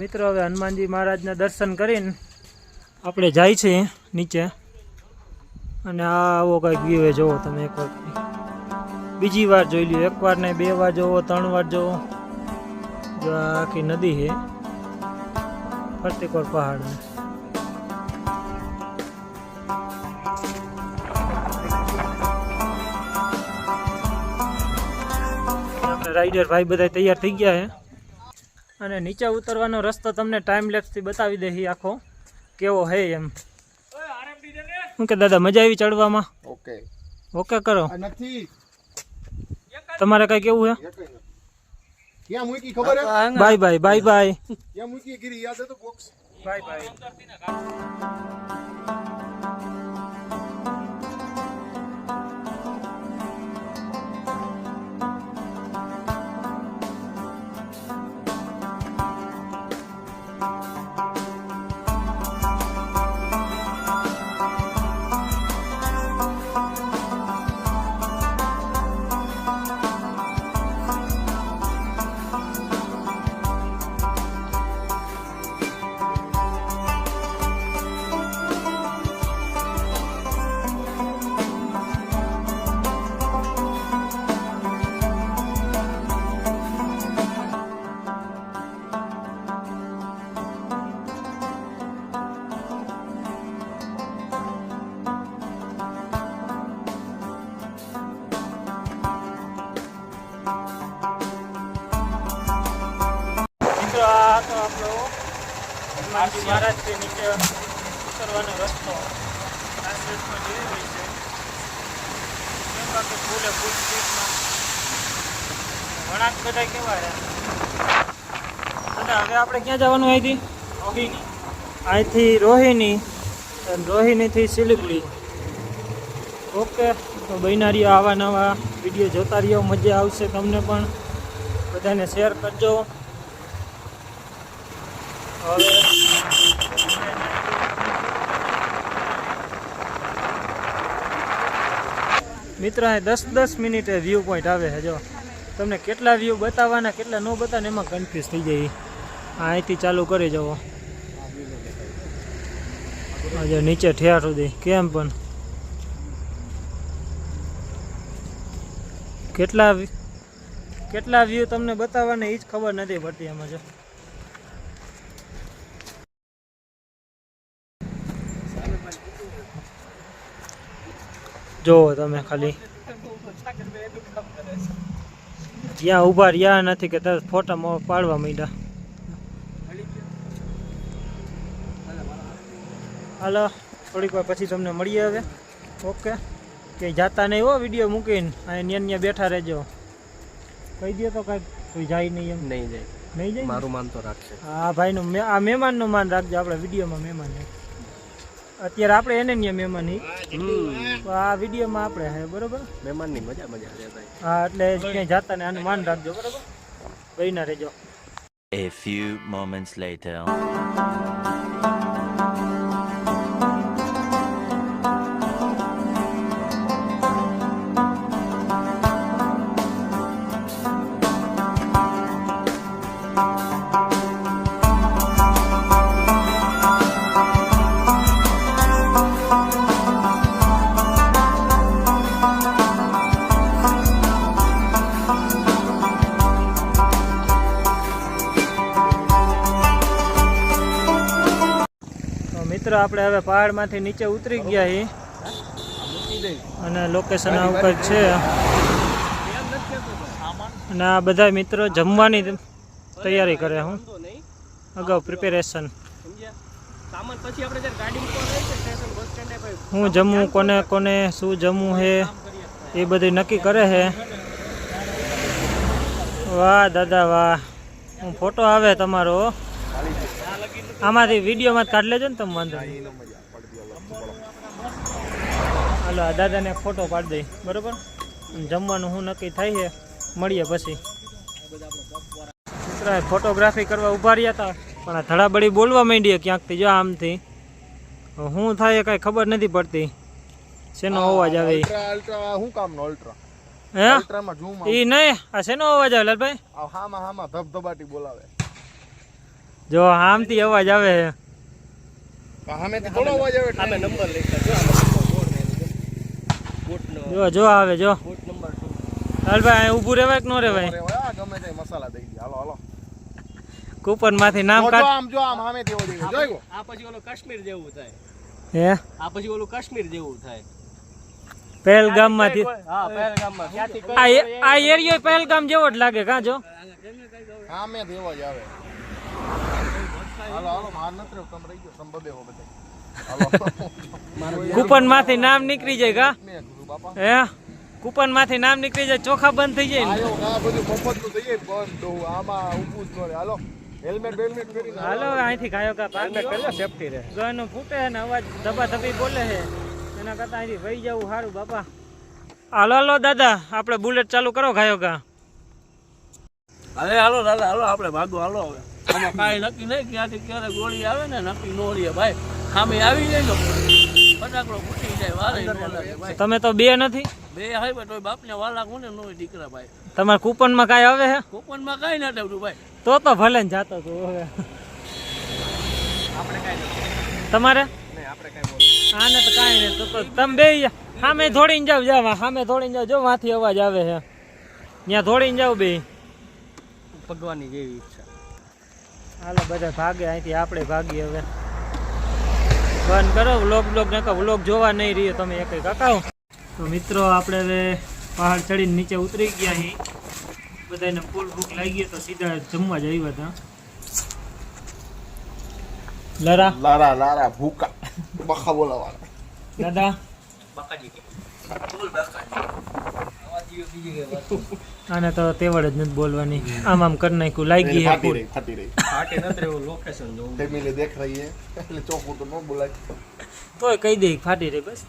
મિત્રો હવે હનુમાનજી મહારાજના દર્શન કરીને આપણે જાય છે નીચે અને આવો કંઈક વ્યૂ જોવો તમે એકવાર બીજી વાર જોઈ લ્યો એકવાર નહીં 2 વાર જોવો 3 વાર જોવો જો આખી નદી છે ફરતીકોર પહાડ આપણે રાઈડર ભાઈ બધા તૈયાર થઈ ગયા છે અને નીચે ઉતરવાનો રસ્તો તમને ટાઈમ લેપ્સથી બતાવી દે આખો કેવો હે એમ શું કે દાદા મજા આવી ચડવામાં ઓકે ઓકે કરો નથી તમારે કઈ કેવું હે ક્યાં મૂકી ખબર હે બાય બાય બાય બાય ક્યાં મૂકી ગીરી યાદ હે તો બોક્સ બાય બાય આ તો આપણો હનુમાનજી મહારાજથી નીચે ઉતરવાનો રસ્તો આ સ્ટેશનમાં જઈ રહી છે એમ બાકી ફૂલે ફૂલ સ્પીડમાં વળાંક બધા કેવા રહ્યા હવે આપણે ક્યાં જવાનું અહીંથી રોહિણી અહીંથી રોહિણી અને રોહિણીથી સિલીગુડી ઓકે તો બન્યા રહ્યો આવા નવા વિડીયો જોતા રહ્યો મજા આવશે તમને પણ બધાને શેર કરજો મિત્ર 10 મિનિટે વ્યૂ પોઈન્ટ આવે છે જો તમને કેટલા વ્યૂ બતાવવાના કેટલા ન બતાવવાના એમાં કન્ફ્યુઝ થઈ જાય અહીંથી ચાલુ કરી જવો આજે નીચે ઠેર સુધી કેમ પણ કેટલા વ્યૂ તમને બતાવવાના એ જ ખબર નથી પડતી એમાં જો જોવો તમે ખાલી જ્યાં ઊભા રહ્યા નથી કે તરત ફોટા પાડવા માંડ્યા હાલો થોડીક વાર પછી તમને મળીએ હવે ઓકે ક્યાંય જાતા નહીં હો વિડીયો મૂકીને અહીંયા બેઠા રહેજો કહી દો તો કાંઈક કોઈ જાય નહીં એમ નહીં જાય મારું માન તો રાખશે હા ભાઈનું આ મહેમાનનું માન રાખજો આપણે વિડીયોમાં મહેમાન અત્યારે આપણે એને ત્યાં મહેમાન આ વિડીયોમાં આપણે હે બરોબર મહેમાનની મજા હા એટલે ક્યાંય જાતા ને આનું માન રાખજો બરોબર બહીના રહેજો A few moments later આપણે હવે પહાડમાંથી નીચે ઉતરી ગયા છીએ અને લોકેશન આ ઉપર છે અને આ બધા મિત્રો જમવાની તૈયારી કરે હું અગાઉ પ્રિપેરેશન હું જમવું કોને કોને શું જમવું છે એ બધું નક્કી કરે છે વાહ દાદા વાહ હું ફોટો આવે તમારો આમાંથી વિડીયોમાં કાઢ લેજો ને તમે વાંધો હાલો આ દાદાને ફોટો પાડી દઈ બરોબર જમવાનું હું નક્કી થાય છે મળીએ પછી ફોટોગ્રાફી કરવા ઊભા રહ્યા હતા પણ આ ધડાબડી બોલવા માંડીએ ક્યાંકથી જો આમથી શું થાય કાંઈ ખબર નથી પડતી શેનો અવાજ આવે શું કામનો અલ્ટ્રા હે એ નહીં આ શેનો અવાજ આવે લાલભાઈ હામાં ધબધબાટી બોલાવે જો આમથી અવાજ આવે છે. સામેથી થોડો અવાજ આવે એટલે આમે નંબર લખ્યા જો જો આવે જો બૂટ નંબર 2 હાલ ભાઈ અહીં ઊભું રહેવાય કે ન રહેવાય? આ ગમે તે મસાલા દઈ દે. હાલો હાલો. કૂપન માંથી નામ જો કાઢ. આમ જો આમ સામેથી અવાજ આવે. જોઈ આ પછી ઓલો કાશ્મીર જેવું થાય હે આ પછી ઓલું કાશ્મીર જેવું થાય પહેલગામ માંથી હા પહેલગામમાં ક્યાંથી કઈ આ એરિયો પહેલગામ જેવો જ લાગે કાં જો સામેથી અવાજ આવે. હાલો હાલો માર નથી રહ્યો. તમે રહી ગયો સંબંધે હો બધે. હાલો. કૂપન માંથી નામ નીકળી જાય કા મેં કીધું બાપા. હે કૂપન માંથી નામ નીકળી જાય ચોખા બંધ થઈ જાય ને. આયો આ બધું મફતનું થઈ જાય બંધ દઉં. આમાં ઊભું જ ન રહે. હાલો હેલ્મેટ બેલ્મેટ પહેરીને હાલો અહીંથી ગાયો કા હેલ્મેટ પહેરજો સેફટી રહે ગનું ફૂટે ને અવાજ ધબાધબી બોલે છે એના કરતા અહીંથી વહી જવું સારું બાપા. હાલો હાલો દાદા આપણે બુલેટ ચાલુ કરો ગાયો કા. અરે હાલો દાદા હાલો આપણે ભાગો હાલો હવે આમાં કાંઈ નક્કી નહીં ક્યાંથી ક્યારે ગોળી આવે ને નક્કી નો રહે ભાઈ સામે આવી જાય ને ફટાકડો ફૂટી જાય વારે નો લાગે ભાઈ તમે તો બે નથી બે હાઈ ભાઈ તોય બાપને વાલા કોને નો દીકરા ભાઈ તમારા કૂપનમાં કાંઈ આવે છે કોપનમાં કાંઈ ના દેવડું ભાઈ તો ભલે ને જાતો તું હવે આપણે કાંઈ નથી તમારે નહીં આપણે કાંઈ બોલું આને તો કાંઈ નહીં તો તમે બે સામે દોડીને જાવ જાવ સામે દોડીને જાવ જો માંથી અવાજ આવે છે ત્યાં દોડીને જાવ બે ભગવાનની જેવી ઈચ્છા હાલો બધા ભાગે અહીંથી આપણે ભાગીએ હવે બંધ કરો વ્લોગ નકો વ્લોગ જોવા નહીં રહ્યો તમે એક કાકાઓ. તો મિત્રો આપણે હવે પહાડ ચડીને નીચે ઉતરી ગયા અહીં બધાને ફૂલ ભૂખ લાગી ગઈ તો સીધા જમવા જ આવ્યા હતા. લરા લારા લારા ભૂકા બખા બોલાવાના. દાદા બાકાજી કે બોલ બાકાજી આવાજી બીજી કે વાત આને તો તેવડ જ નથી બોલવાની આમ આમ કરી નાખ્યું લાગી હે ફૂલ ફાટી રહી. ફાટી નથી રહેવું લોકેશન જોવું ફેમિલી દેખ રહી હે એટલે ચોખ્ખું તો ન બોલાય. તોય કહી દે ફાટી રહી બસ.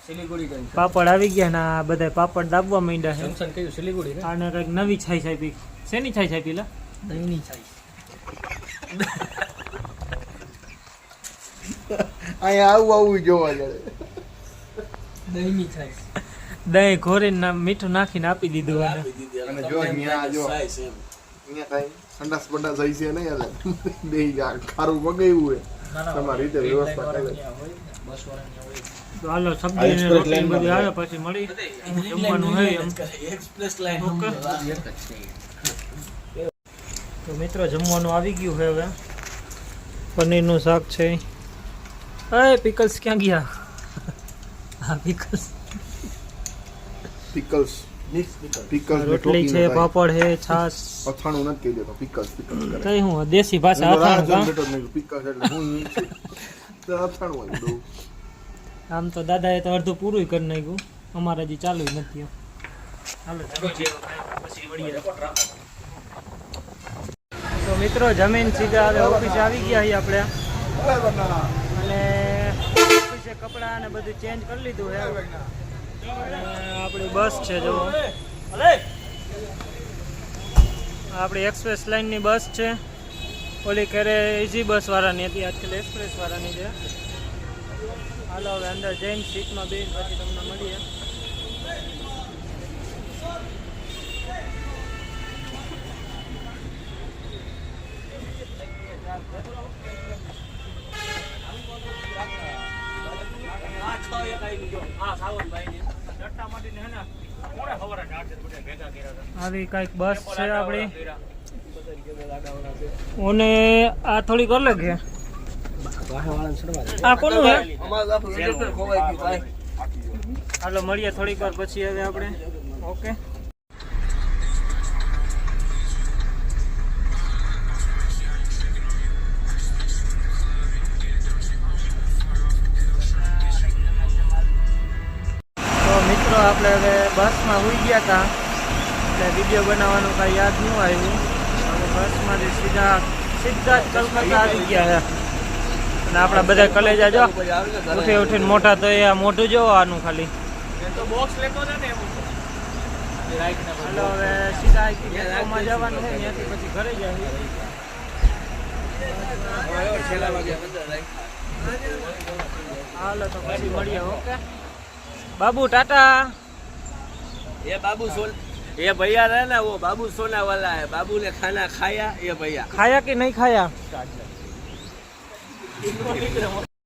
સિલીગુડી જંકશન પાપડ આવી ગયા ને આ બધા પાપડ દાબવા માંડ્યા છે. જંકશન કયું સિલીગુડી ને આને કંઈક નવી છાઈ છાપી શેની છાઈ છાપી લા દહીંની છાઈ અહીંયા આવું જોવા જડે. દહીંની છાઈ દહીં ઘોરીને મીઠું નાખીને આપી દીધું આને. અને જો અહીંયા જો અહીંયા કઈ સંડાસ બંડાસ થઈ છે નહીં એટલે બે ખારું મગાવ્યું હે તમારી રીતે વ્યવસ્થા કરે. તો હાલો સબ્જી ને રોટલી ને બધું આવે પછી મળી જમવાનું હોય એમ. Express line okay. તો મિત્રો જમવાનું આવી ગયું છે હવે પનીરનું શાક છે. એ પિકલ્સ ક્યાં ગયા? હા પિકલ્સ પિકલ્સ પિકલ્સ રોટલી છે પાપડ છે છાશ અથાણું નથી કહી દેતો પિકલ્સ પિકલ્સ કરે. કઈ હું દેશી ભાષા અથાણું કાં? પિકલ્સ એટલે હું અથાણું હોય દઉં. આમ તો દાદાએ તો અડધું પૂરું કરી નાખ્યું અમારે હજી ચાલુ જ નથી એમ. હાલો પછી મળીએ. તો મિત્રો જમીન સીધા હવે ઓફિસે આવી ગયા છીએ આપણે અને ઓફિસે કપડાં અને બધું ચેન્જ કરી લીધું છે. આપણી બસ છે જો આપણી એક્સપ્રેસ લાઇનની બસ છે. ઓલી ક્યારે ઇઝી બસ વાળાની હતી આજકાલ એક્સપ્રેસ વાળાની છે. હાલો હવે અંદર જઈને સીટમાં બેન પછી તમને મળીએ. આવી કઈક બસ છે આપણી અને આ થોડીક અલગ છે. આ કોનું છે? હાલો મળીએ થોડીક વાર પછી હવે આપણે. ઓકે તો મિત્રો આપણે હવે બસમાં હોઈ ગયા હતા એટલે વિડીયો બનાવવાનું કાંઈ યાદ ન આવ્યું. હવે બસમાંથી સીધા જ કલકત્તા આવી ગયા છે અને આપણા બધા કલેજા જો ઉઠીને મોટા તો એ આ મોઢું જોવો આનું ખાલી. હાલો હવે સીધા અહીંથી ડેપોમાં જવાનું છે ત્યાંથી પછી ઘરે જાય. હાલો તો પછી મળીએ. ઓકે બાબુ ટાટા. એ બાબુ સોલ ये भैया रहे ना वो बाबू सोना वाला है, बाबू ने खाना खाया ये भैया। खाया कि नहीं खाया?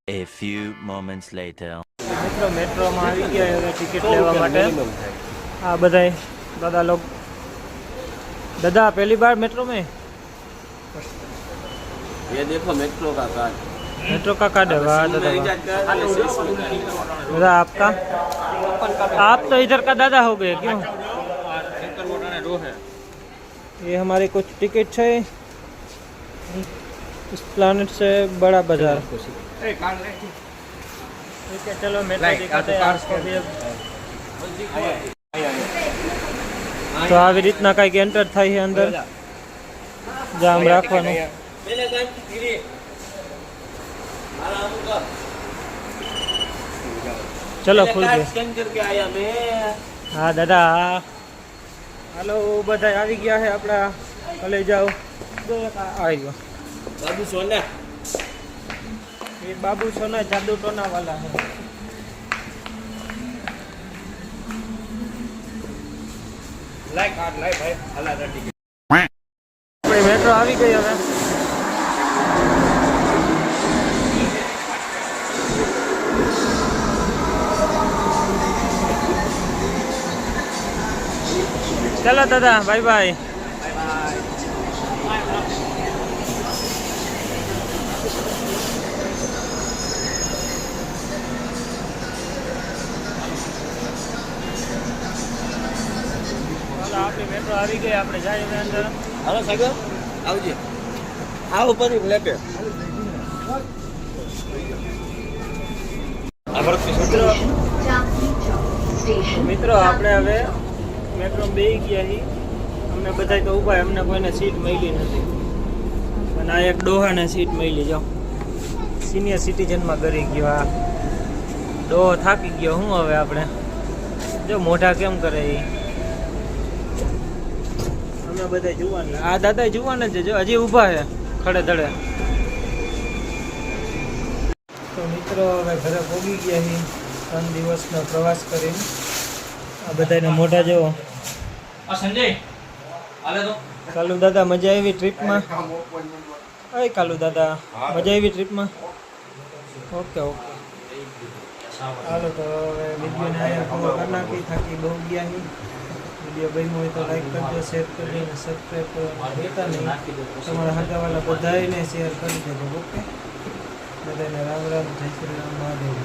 A few moments later. મિત્રો મેટ્રોમાં આવી ગયા હવે ટિકિટ લેવા માટે. આ બધાય દાદા લોગ. दादा पहली बार मेट्रो में? ये देखो मेट्रो का कार्ड। मेट्रो का कार्ड है? वाह दादा दादा आपका? आप तो इधर का दादा हो गए क्यों? ये हमारे कुछ टिकट है इस प्लानेट से बड़ा बाजार. ठीक है चलो मेट्रो दिखाते हैं आपको भी. તો આવી રીતના કંઈક એન્ટર થાય છે અંદર. જામ રાખવાનું. ચલો ફૂલ હા દાદા હાલો બધા આવી ગયા છે આપણા ભલે જાઓ. આવી ગયો बाबू सोना। ये बाबू सोना जादू टोना वाला है. लाइक कार्ड लाइक भाई हला टिकट। આપણી મેટ્રો આવી ગઈ હવે. चलो दादा बाय बाय. આપણી મેટ્રો આવી ગઈ આપણે જાય અંદર. हेलो सागर आवजे आओ ऊपर ही लेके મિત્રો આપણે હવે મેટ્રો બેસી ગયા છીએ. અમને બધા તો ઊભા, અમને કોઈને સીટ મળી નથી. અને આ એક ડોહાને સીટ મળી. જાઓ સિનિયર સિટીઝનમાં ગરી ગયો. આ ડોહો થાકી ગયો. શું હવે આપણે જો મોઢા કેમ કરે એ અમે બધા જોવાના. આ દાદા જોવાના જ છે જો હજી ઊભા છે ખડે ધડે. તો મિત્રો હવે ઘરે પહોંચી ગયા છીએ 3 દિવસનો પ્રવાસ કરીને. આ બધાને મોઢા જેવો. संजय आले तो કાલુ દાદા મજા આવી ટ્રીપમાં? અરે કાલુ દાદા મજા આવી ટ્રીપમાં? ઓકે ઓકે હાલો તો હવે વિડીયોને અહીંયા પૂરો કરી નાખી. થાકી બહુ ગયા છીએ. વિડીયો ગમ્યો હોય તો લાઈક કરજો, શેર કરજો અને સબસ્ક્રાઈબ કરવાનું ભૂલતા નહીં. તમારા હગાવાલા બધાને શેર કરી દેજો. ઓકે બધાને રામ રામ, જય શ્રી રામ, મહાદેવ.